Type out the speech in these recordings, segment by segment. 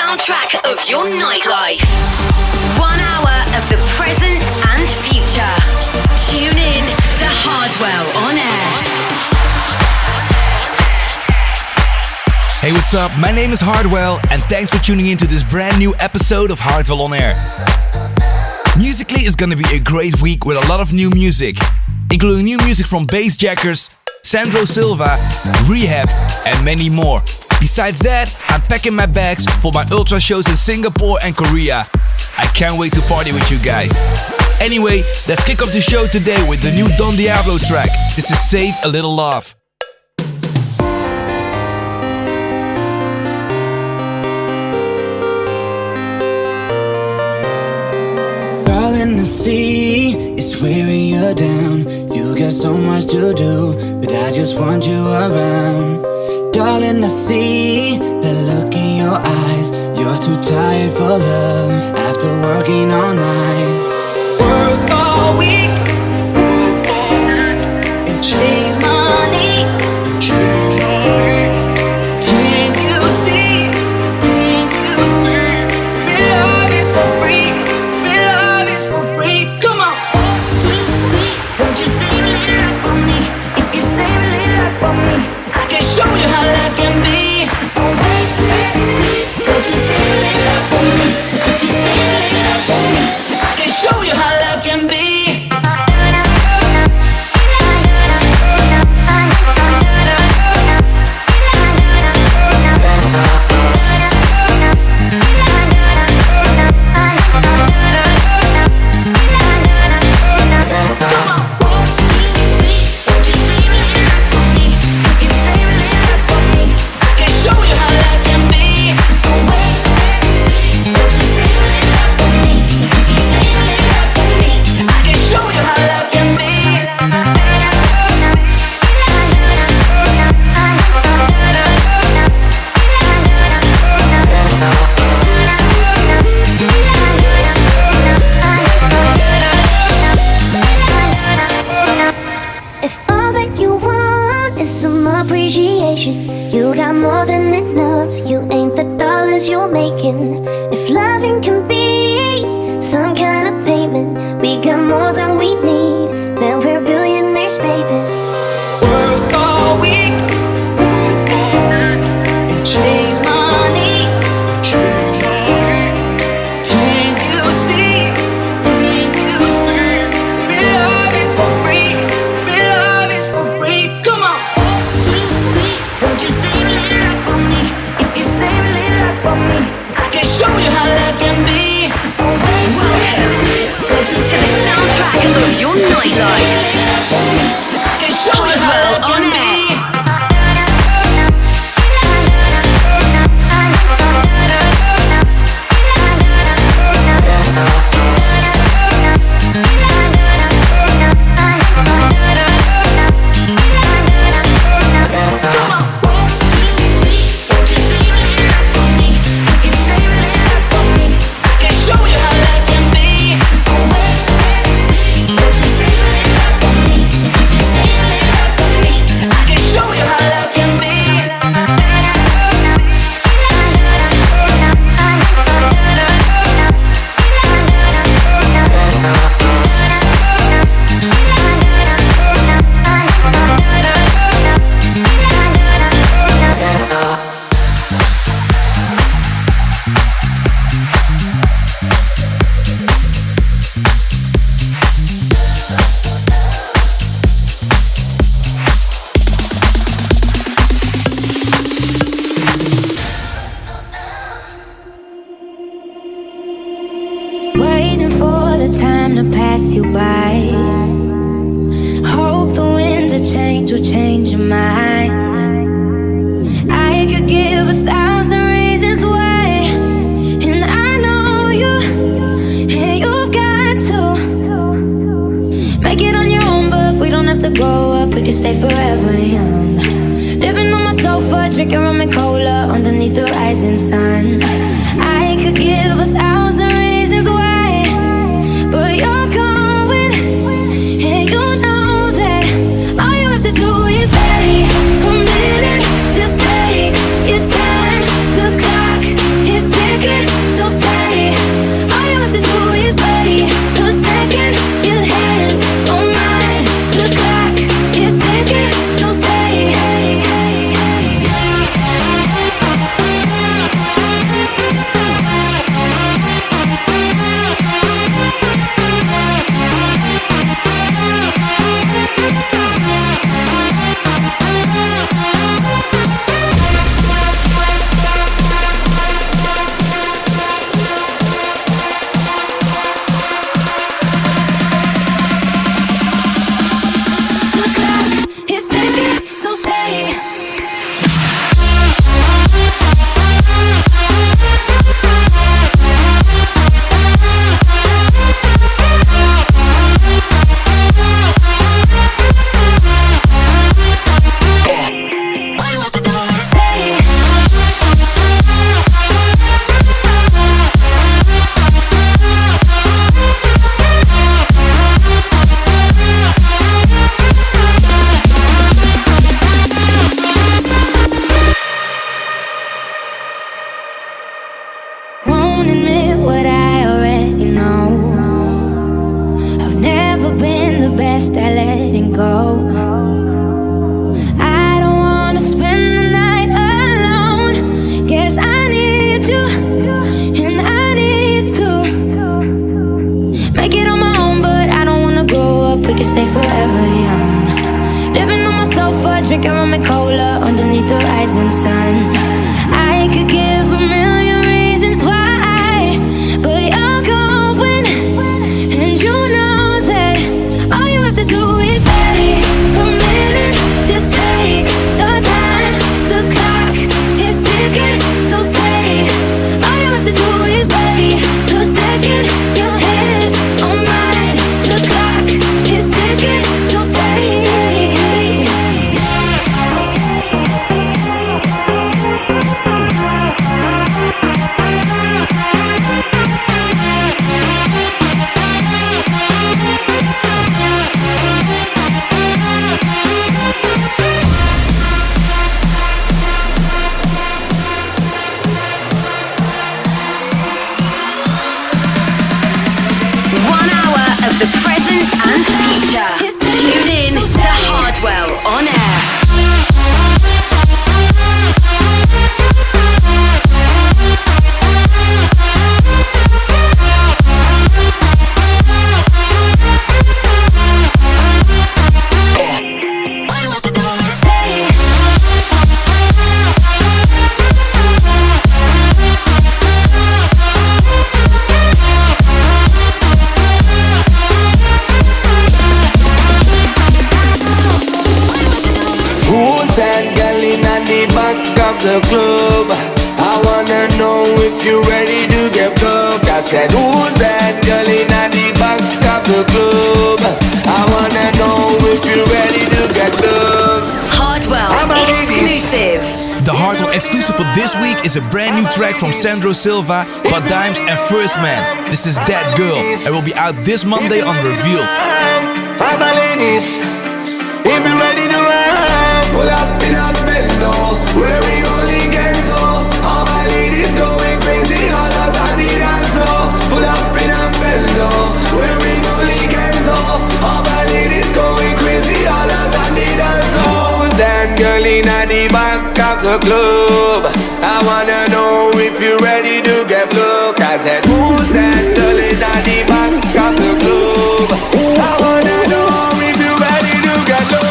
soundtrack of your nightlife. 1 hour of the present and future. Tune in to Hardwell On Air. Hey, what's up? My name is Hardwell, and thanks for tuning in to this brand new episode of Hardwell On Air. Musically, it's gonna be a great week with a lot of new music, including new music from Bassjackers, Sandro Silva, Rehab, and many more. Besides that, I'm packing my bags for my ultra shows in Singapore and Korea. I can't wait to party with you guys. Anyway, let's kick off the show today with the new Don Diablo track. This is Save a Little Love. Darling, I see it's wearing you down. You got so much to do, but I just want you around. Darling, I see the look in your eyes. You're too tired for love after working all night. Work all week and chase money. Can't you see? Real love is for free. Real love is for free. Come on. 1, 2, 3. Won't you save a little life for me? If you save a little life for me, I can show you how love can be. Oh wait and see. Won't you save a little life for me? If you save a little life for me, I can show you how love can be. You got more than enough. You ain't the dollars you're making. If loving can be some kind of payment, we got more than we need. Then we're billionaires, baby. Work all week and chase money. Can't you see? Real love is for free. Real love is for free. Come on. 1, 2, 3. Won't you save a little life for me? If you save a little life for me, I can show you how love can be. Oh wait, Welcome to the soundtrack of your nightlife. I can show you how love can be. Waiting for the time to pass you by. Hope the winds of change will change your mind. I could give 1,000 reasons why, and I know you, and you've got to make it on your own, but we don't have to grow up, we can stay forever young. Living on my sofa, drinking rum and cola underneath the rising sun. I could give 1,000 reasons why, but you're going, and you know that all you have to do is stay a minute. Just take your time, the clock is ticking. second, so say all you have to do is wait. The second your hands on mine, the clock is ticking, so say. Won't admit what I already know. I've never been the best at letting go. I don't wanna spend the night alone. Guess I need you, and I need to make it on my own, but I don't wanna grow up. We can stay forever young. Living on my sofa, drinking rum and cola underneath the rising sun. I could give a million reasons why, but you're going, and you know that all you have to do is wait a minute. Just take your time. The clock is ticking, so say all you have to do is wait. The second your hands on mine, the clock is ticking, so say. The present and future. Tune in to Hardwell On Air. The club, I wanna know if you're ready to get plugged. I said, who's that girl in the back of the club? I wanna know if you're ready to get plugged. Hardwell's exclusive. The Hardwell exclusive for this week is a brand new track from Sandro Silva, Bud Dimes and First Man. This is That Girl and will be out this Monday on Revealed. All my ladies, if you're ready to ride, pull up in a bendo, where we only get so. All my ladies going crazy, all out on the dance floor. Pull up in a bendo, where we only get so. All my ladies going crazy, all out on the dance floor. Who's that girl in the back of the club? I wanna know if you're ready to get look. I said, who's that girl in the back of the club? I wanna know if you're ready to get look.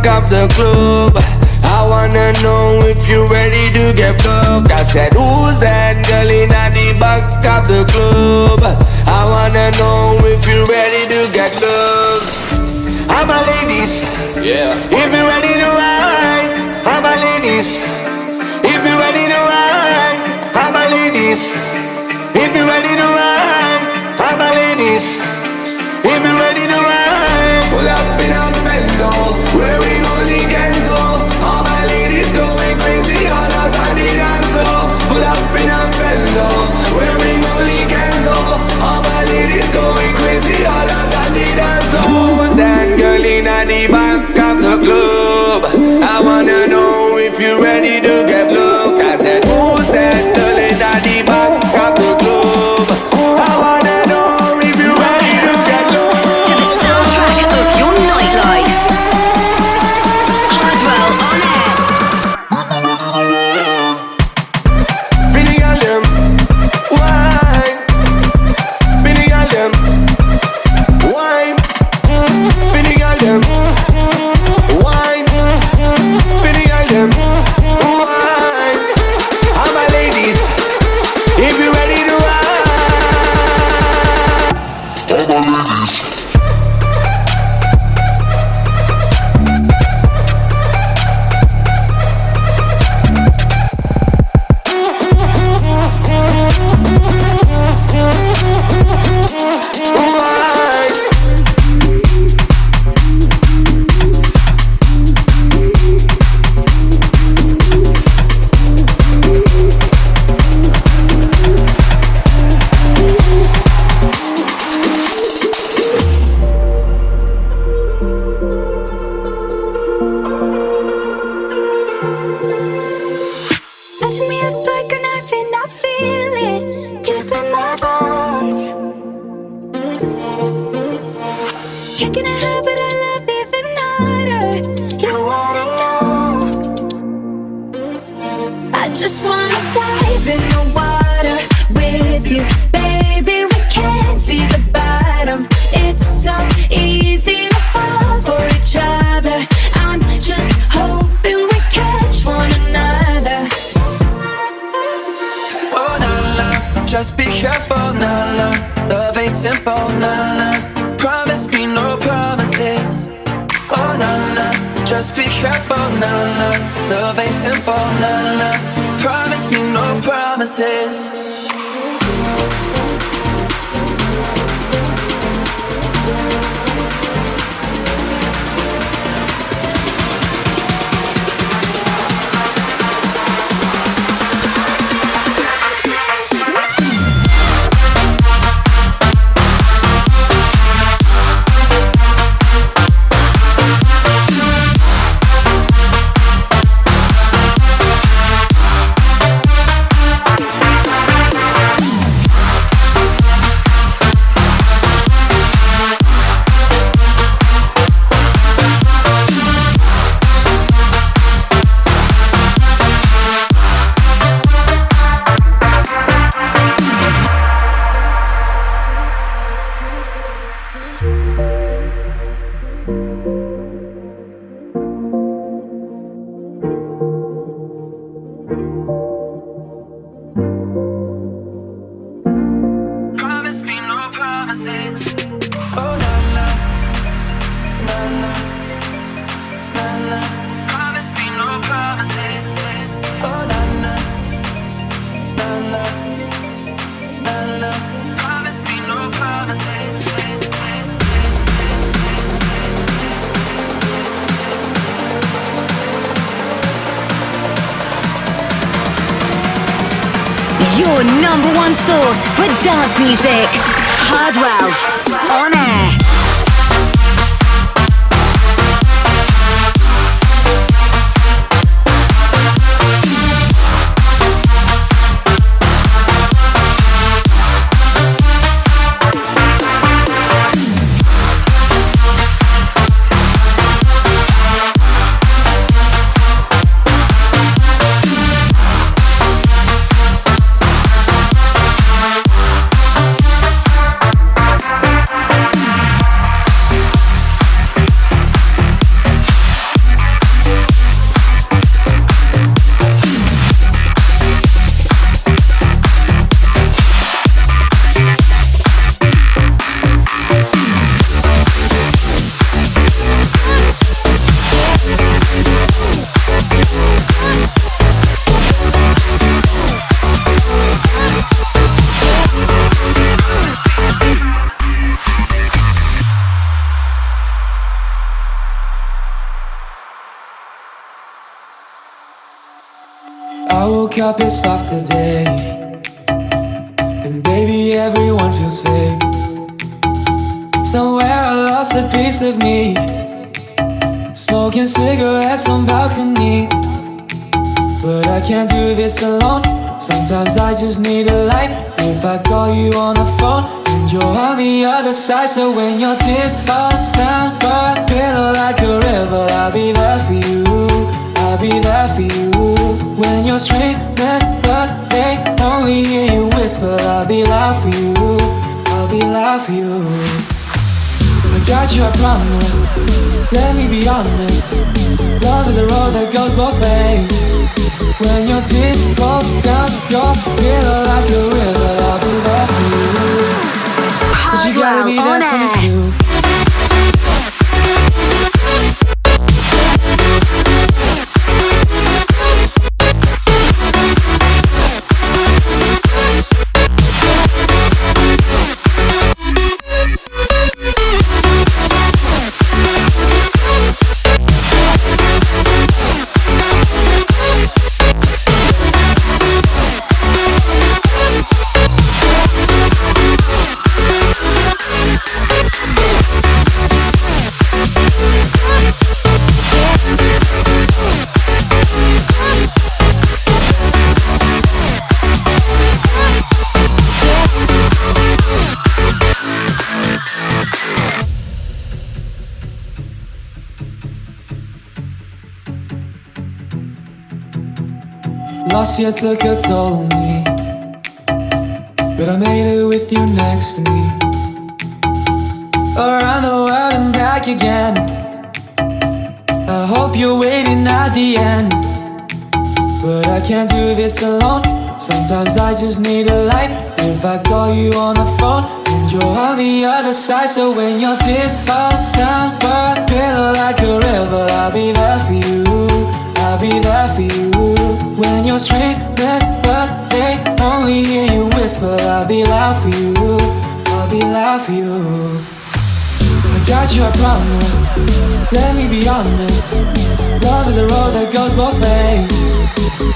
Of the club, I wanna know if you're ready to get fucked. I said, who's that girl in the back of the club? I wanna know if you're ready to get loved. I'm my ladies, yeah. If you're ready to ride, I'm my ladies. ready to get looked? I said, who's that darling at the back of the club? I wanna know if you ready to get looked. To the soundtrack of your nightlife. Hardwell On Air. Finny gal them, wine. Finny gal them, wine. Finny gal them, wine. Finny gal them, wine. All my ladies, if you ready to ride. All my ladies. Lift me up like a knife and I feel it deep in my bones. Kicking a habit I love even harder. You wanna know? I just wanna dive in the water with you, baby. We can't see the bottom. It's so easy to fall for each other. I'm just hoping we catch one another. Oh na na, just be careful, na na. Love ain't simple, na na. Promise me no promises. Oh na na, just be careful, na na. Love ain't simple, na na. Promise me no promises. Promise me no promises. Oh na na, na na, na na. Promise me no promises. Oh na na, na na, na na. Promise me no promises. Your number one source for dance music. Hardwell On Air. I woke up pissed off today, and baby everyone feels fake. Somewhere I lost a piece of me, smoking cigarettes on balconies. but I can't do this alone. Sometimes I just need a light. If I call you on the phone and you're on the other side, so when your tears fall down my pillow like a river, I'll be there for you. I'll be there for you. When you're screaming but they only hear you whisper, I'll be loud for you. I'll be loud for you. I got you, I promise. Let me be honest. Love is a road that goes both ways. When your tears fall down your pillow like a river, I'll be there for you. But you gotta be there for me too. Last year took a toll on me, but I made it with you next to me. Around the world and back again. I hope you're waiting at the end, but I can't do this alone. Sometimes I just need a light. If I call you on the phone and you're on the other side, so when your tears fall down my pillow like a river, I'll be there for you. I'll be there for you. When you're screaming but they only hear you whisper, I'll be loud for you. I'll be loud for you. I got you, I promise. Let me be honest. Love is a road that goes both ways.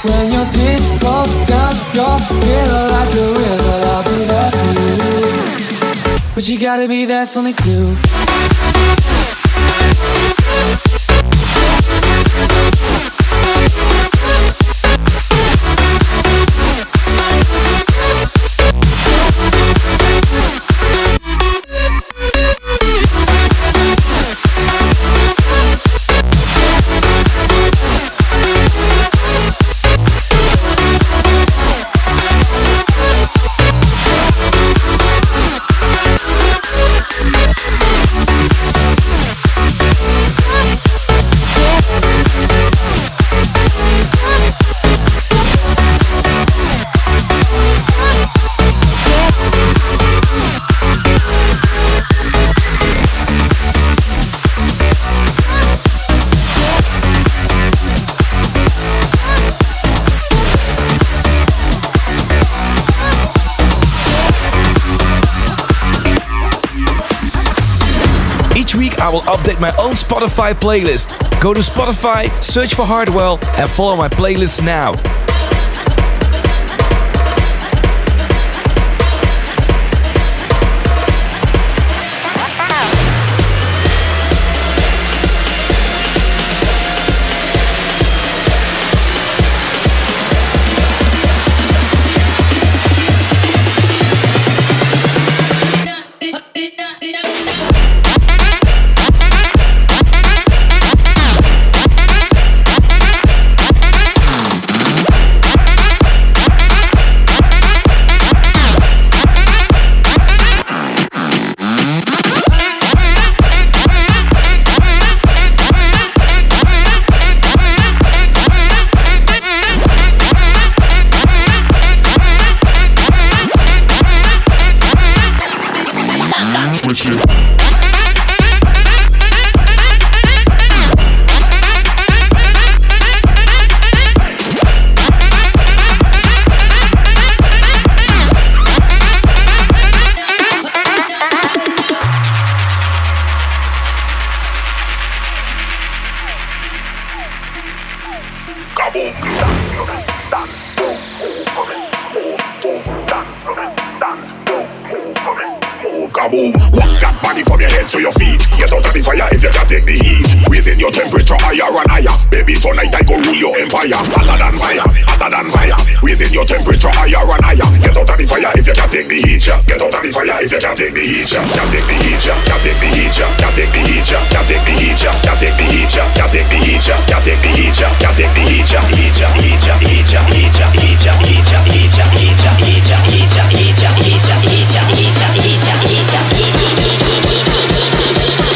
When your tears fall down your pillow like a river, I'll be there for you. But you gotta be there for me too. I will update my own Spotify playlist. Go to Spotify, search for Hardwell and follow my playlist now. a boom. Walk that body from your head to your feet. Get out of the fire if you can't take the heat. Raising your temperature higher and higher. Baby, tonight I go rule your empire. Hotter than fire, hotter than fire. Raising your temperature higher and higher. Get out of the fire if you can't take the heat. Get out of the fire if you can't take the heat. Can't take the heat. Can't take the heat. Can't take the heat. Can't take the heat. Can't take the heat. Can't take the heat. Can't take the heat. Can't take the heat.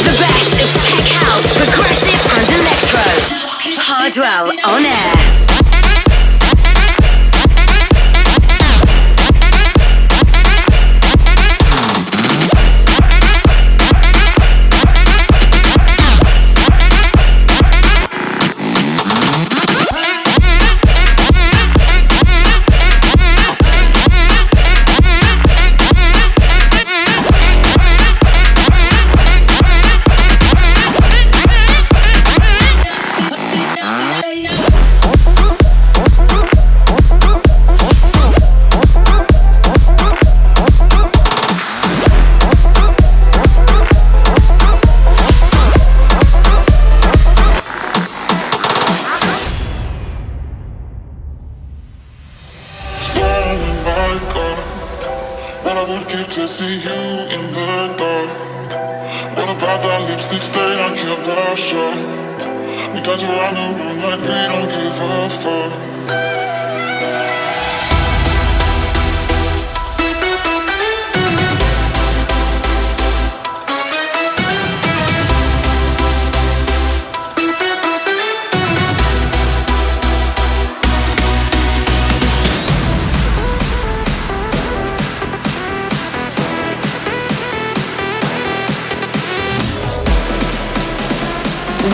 The best of tech house, progressive and electro. Hardwell On Air.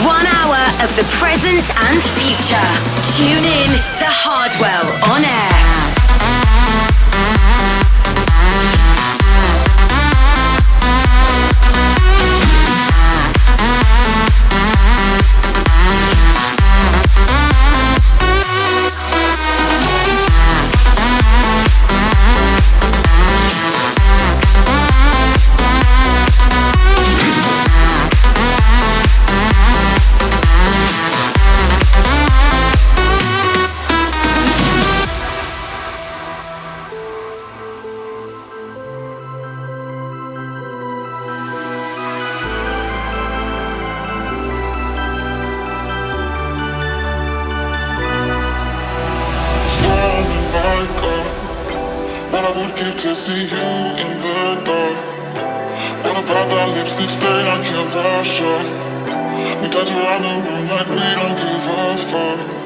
1 hour of the present and future. Tune in to Hardwell On Air. To see you in the dark. What about that lipstick stain I can't wash off? We dance around the room like we don't give a fuck.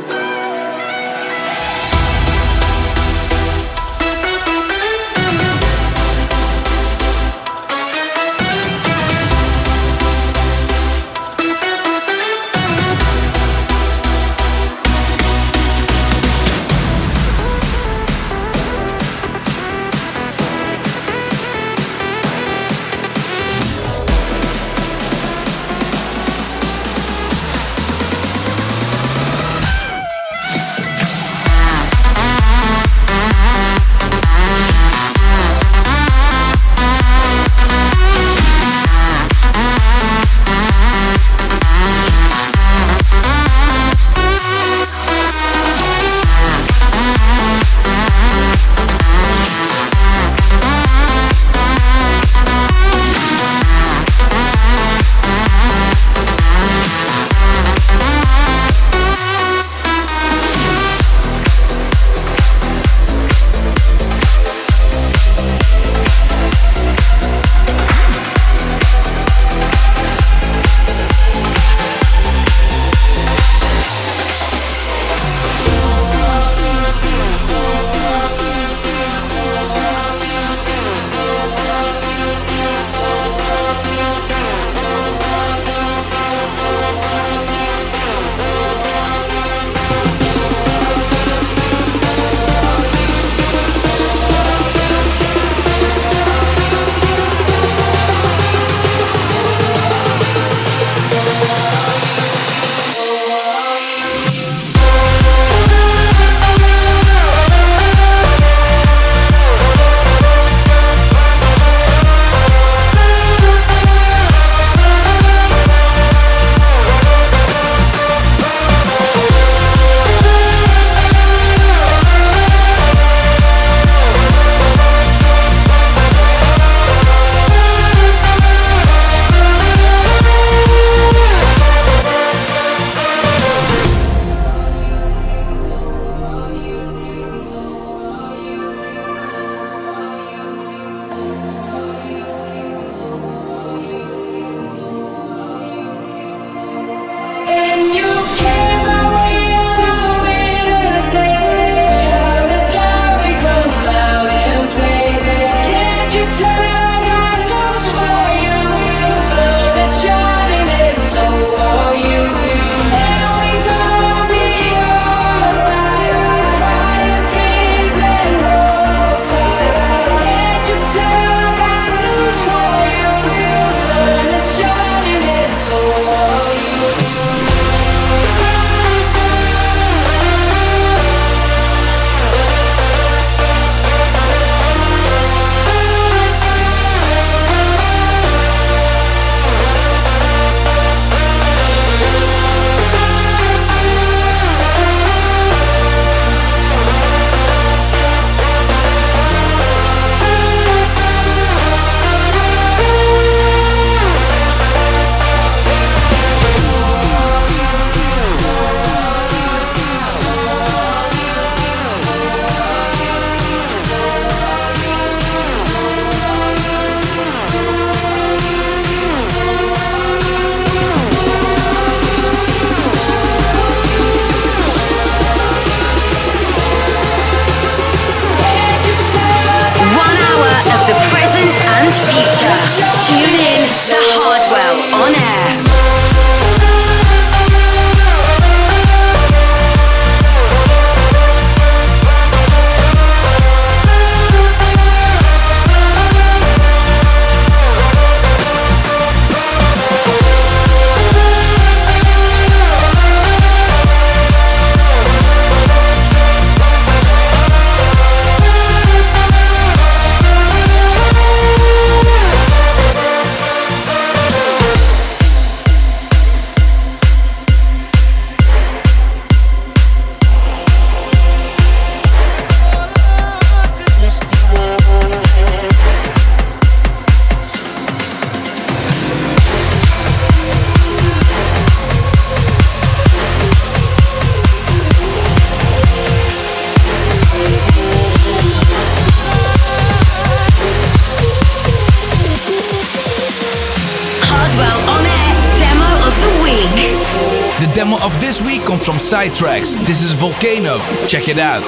demo of this week comes from Sidetracks. This is Volcano. Check it out.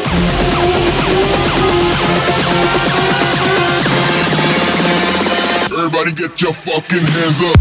Everybody get your fucking hands up.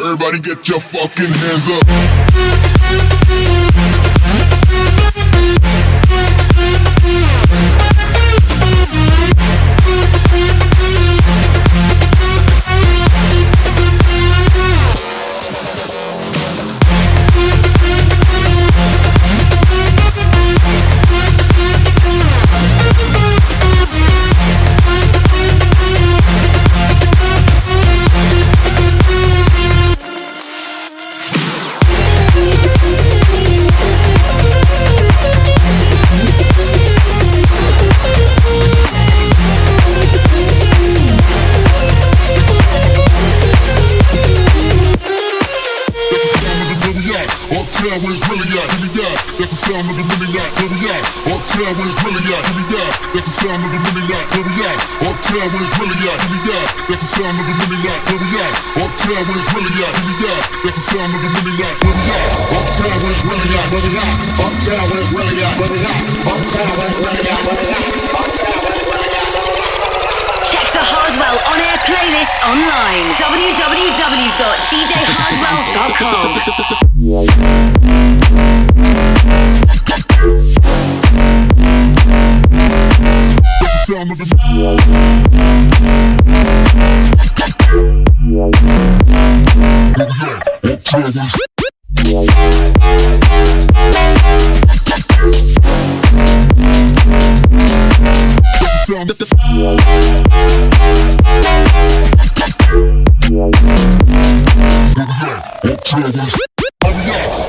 Everybody get your fucking hands up. Where it's really at, give me that. That's the sound of the mini night, where we at. Uptown where it's really at, give me that. That's the sound of the mini night, where we at. Uptown where it's really at, give me that. That's the sound of the mini night, where we at. Uptown where it's really at, give me that. That's the sound of the mini night, where we at. Uptown where it's really at, where we at. Uptown where it's really at, where we at. Uptown where it's really at, where we at. Uptown where it's really at, where we at. Check the Hardwell On Air playlist online. www.djhardwell.com. Sound of the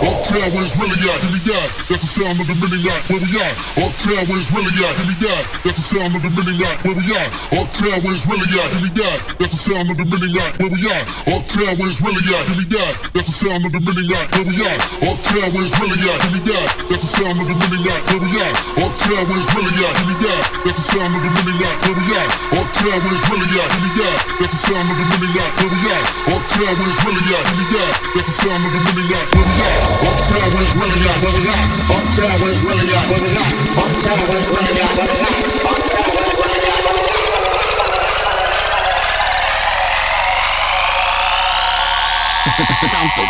Uptown where it's really at, give me that. That's the sound of the mini night, where we at. Uptown where it's really at, give me that. That's the sound of the mini night, where we at. Uptown where it's really at, give me that. That's the sound of the mini night, where we at. Uptown where it's really at, give me that. That's the sound of the mini night, where we at. Uptown where it's really at, give me that. That's the sound of the mini night, where we at. Uptown where it's really at, give me that. That's the sound of the mini night, where we at. Uptown where it's really at, give me that. That's the sound of the mini night, where we at. Uptown where it's really at, give me that. That's the sound of the mini night, where we at. Uptown where it's really at, where we at. Uptown where it's really at, where we at. Uptown where it's really at, where we at. Uptown where it's really at, where we at. Sounds so.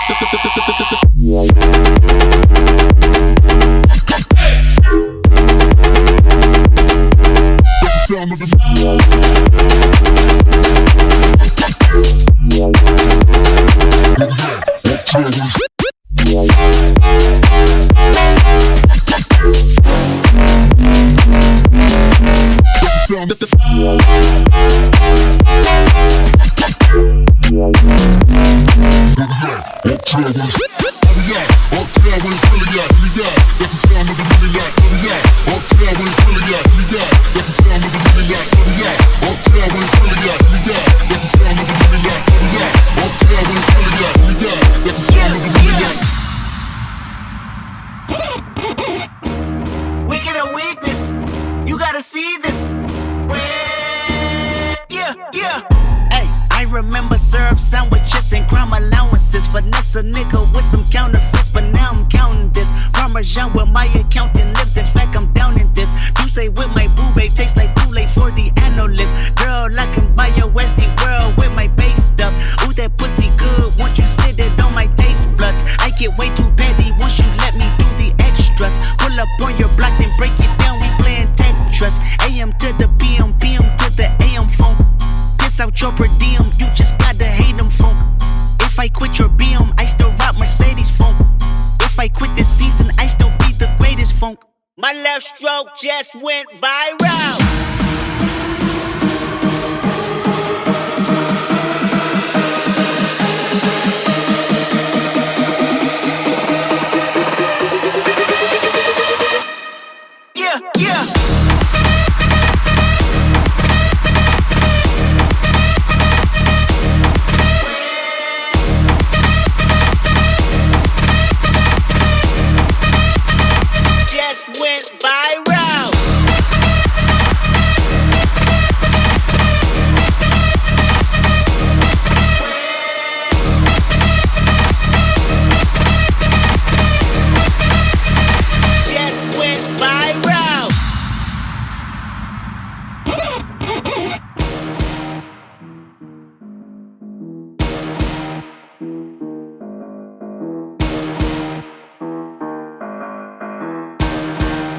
Sound of the sound of the really at? Where we at? Uptown where it's really at. Give me that. That's the sound of the really at. Where we at? Uptown where it's really at. Give me that. That's the sound of the really at. Where we at? Uptown where it's really at. Give me that. That's the sound of the really at. Wicked or weakness, you gotta see this. Yeah. Hey, I remember syrup sandwiches and crime allowances. Finesse a nigga with some counterfeits, but now I'm counting this. Parmesan where my accountant lives. In fact, I'm down in this. You say with my boo babe tastes like Kool-Aid for the analyst. Girl, I can buy your Westie world with my base stuff. Ooh, that pussy good. Won't you sit it on my taste buds? I get way too petty once you let me do the extras. Pull up on your block, then break it down. We playing Tetris. AM to the PM, PM to the AM phone. Piss out your per diem, you just gotta hate them funk. If I quit your BM, I still rock Mercedes funk. If I quit this season, I still be the greatest funk. My left stroke just went viral. Yeah. Just went viral. Just went viral.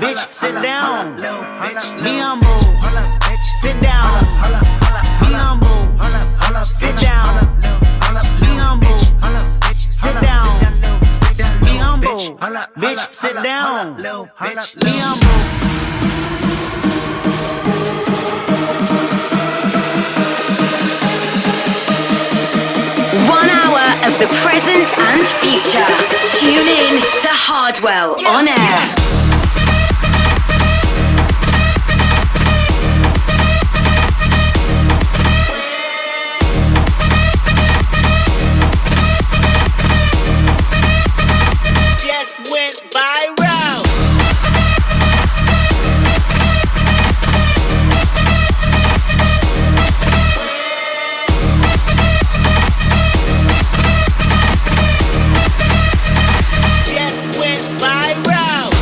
Bitch, sit down. Be humble. Sit down. Be humble. Sit down. Be humble. Sit down. Be humble. Bitch, sit down. Be humble. One hour of the present and future. Tune in to Hardwell On Air. Just went viral. Just went viral.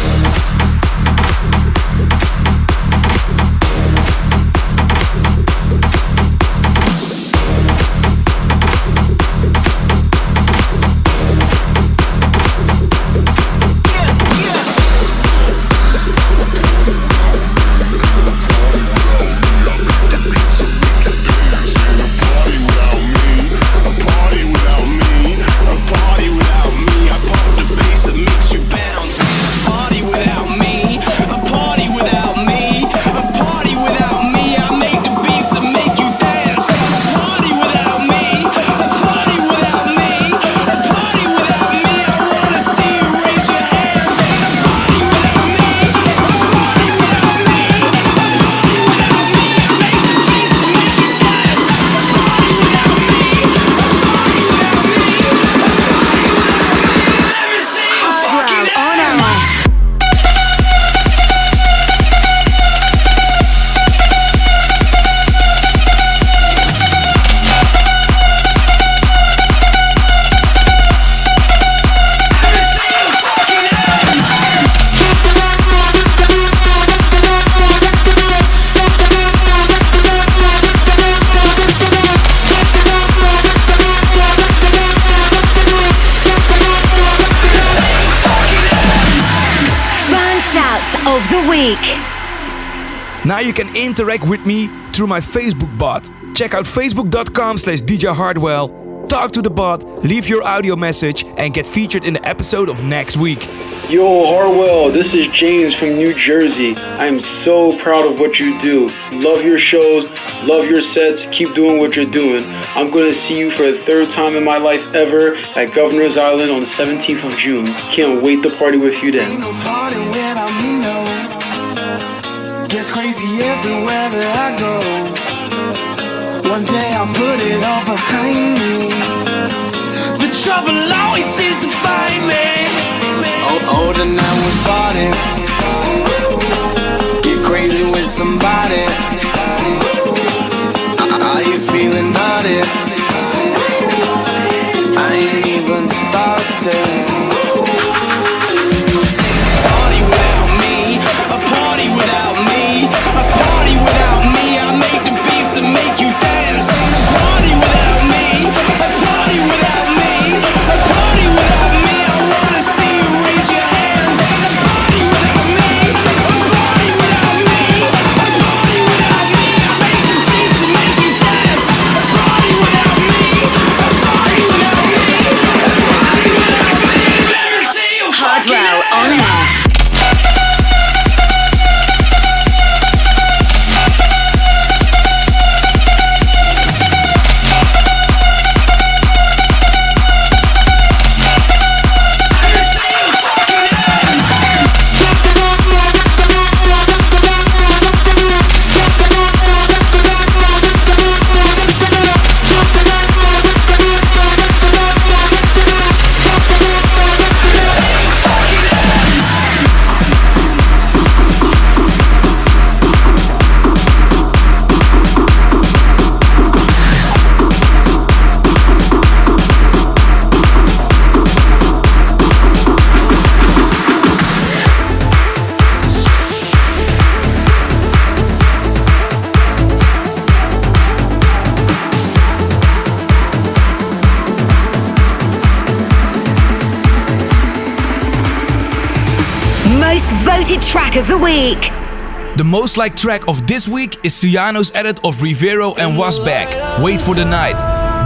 of the week. Now you can interact with me through my Facebook bot. Check out facebook.com/DJ Hardwell talk to the bot, leave your audio message, and get featured in the episode of next week. Yo, Hardwell, this is James from New Jersey. I am so proud of what you do. Love your shows, love your sets, keep doing what you're doing. I'm going to see you for the third time in my life ever at Governor's Island on the 17th of June. Can't wait to party with you then. Ain't no party without me, no. Gets crazy everywhere that I go. One day I'll put it all behind me. The trouble always seems to find me. Older now we body. Get crazy with somebody. Are you feeling naughty? I ain't even started. Party without me, a party without me, a party without me. I make the beats and make you dance. A party without me, a party without me, a party without me. I wanna see you raise your hands. A party without me, a party without me, a party without me. I make the beats and make you dance. A party without me, a party without me, a party without me. Let me see you. Hardwell On Air. Most voted track of the week. The most liked track of this week is Suyano's edit of Rivero and Was Back, Wait for the Night.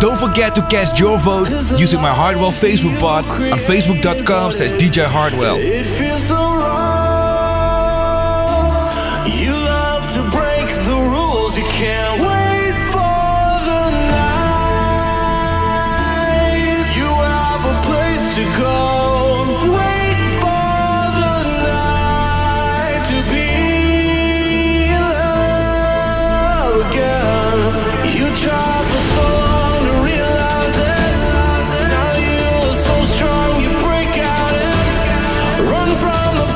Don't forget to cast your vote using my Hardwell Facebook bot on facebook.com/DJ Hardwell. It feels so wrong. You love to break the rules. You can't wait for the night. You have a place to go. Wait for the night to be in love again. You try for so long to realize it. Now you're so strong, you break out and run from the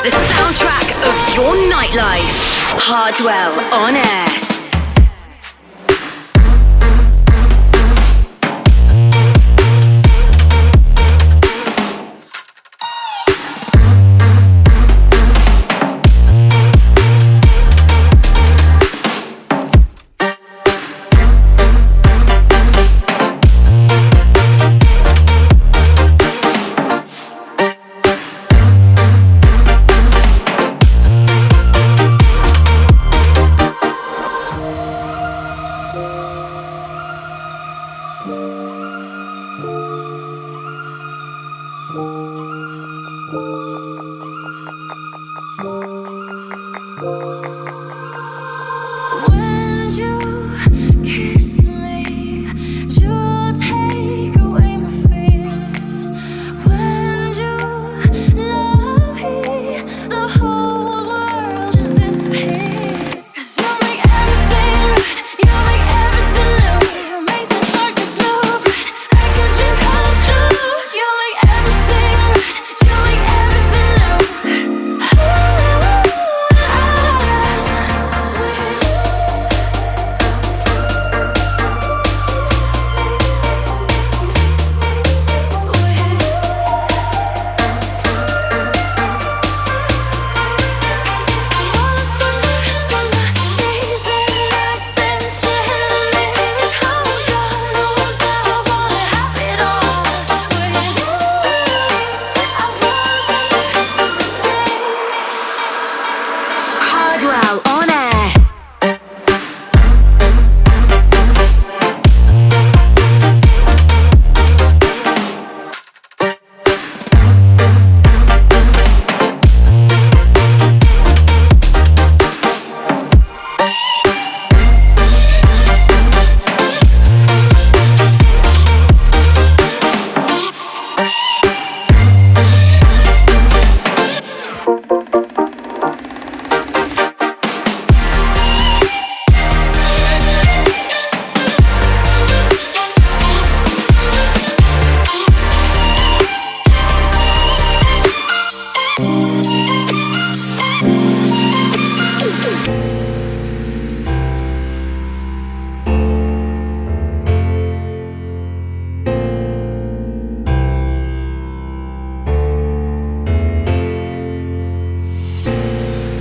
the soundtrack of your nightlife. Hardwell On Air.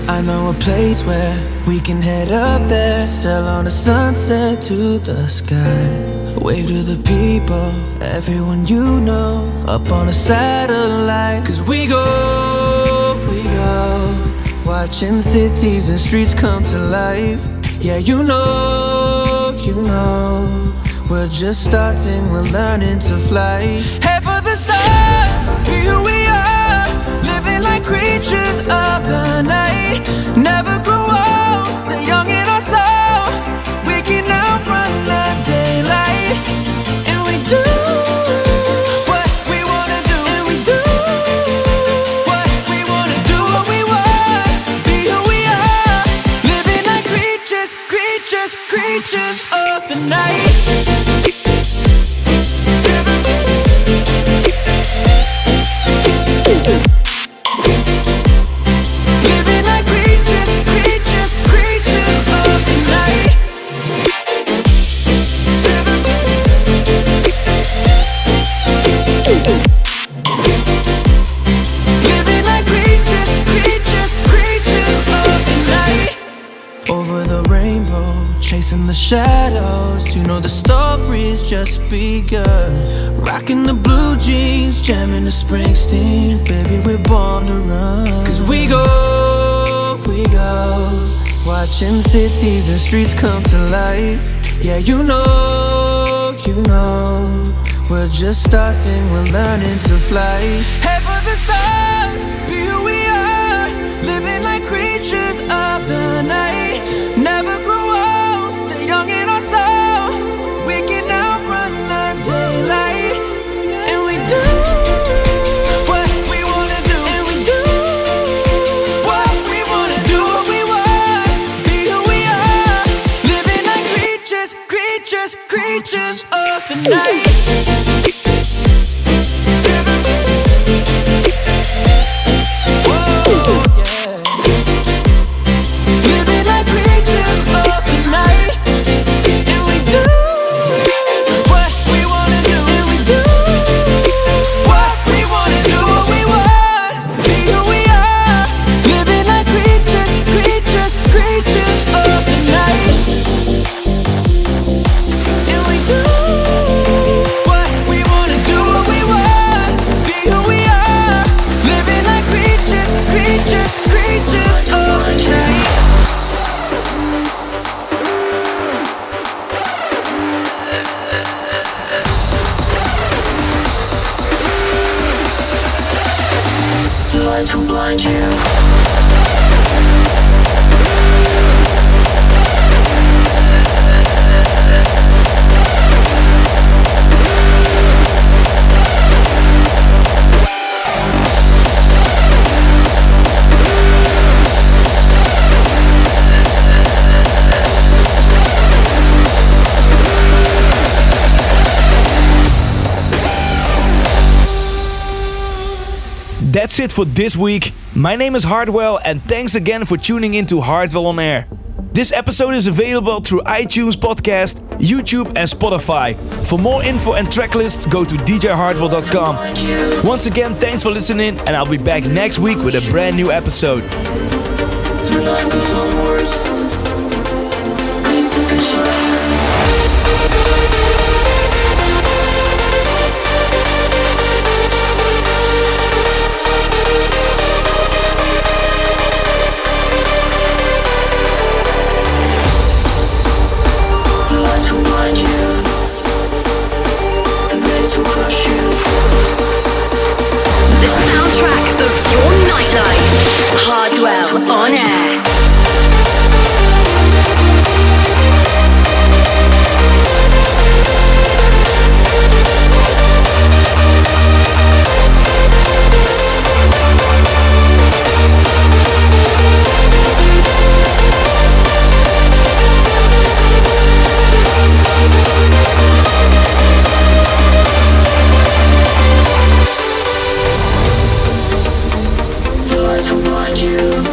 I know a place where we can head up there, sail on a sunset to the sky. Wave to the people, everyone you know, up on a satellite. 'Cause we go, watching cities and streets come to life. Yeah, you know, we're just starting, we're learning to fly. Head for the stars, here we are, living like creatures of the night. Never grow old, stay young in our soul. We can outrun the daylight, and we do what we wanna do, and we do what we wanna do, what we want, be who we are, living like creatures of the night. Living like creatures of the night. Living like creatures of the night. Over the rainbow, chasing the shadows. You know the story's just begun. Rocking the blue jeans, jamming the Springsteen. Baby, we're born to run. 'Cause we go, watching cities and streets come to life. Yeah, you know, we're just starting, we're learning to fly. Head for the stars, be who we are, living like creatures of the night. Never grow old, stay young in our soul. We can outrun the daylight, and we do what we wanna do, and we do what we wanna do, what we want, be who we are, living like creatures of the night. remind you. That's it for this week. My name is Hardwell, and thanks again for tuning in to Hardwell On Air. This episode is available through iTunes Podcast, YouTube and Spotify. For more info and track lists, go to djhardwell.com. Once again, thanks for listening, and I'll be back next week with a brand new episode. Tonight goes on worse. Please appreciate. Hardwell On Air. The lights will blind you.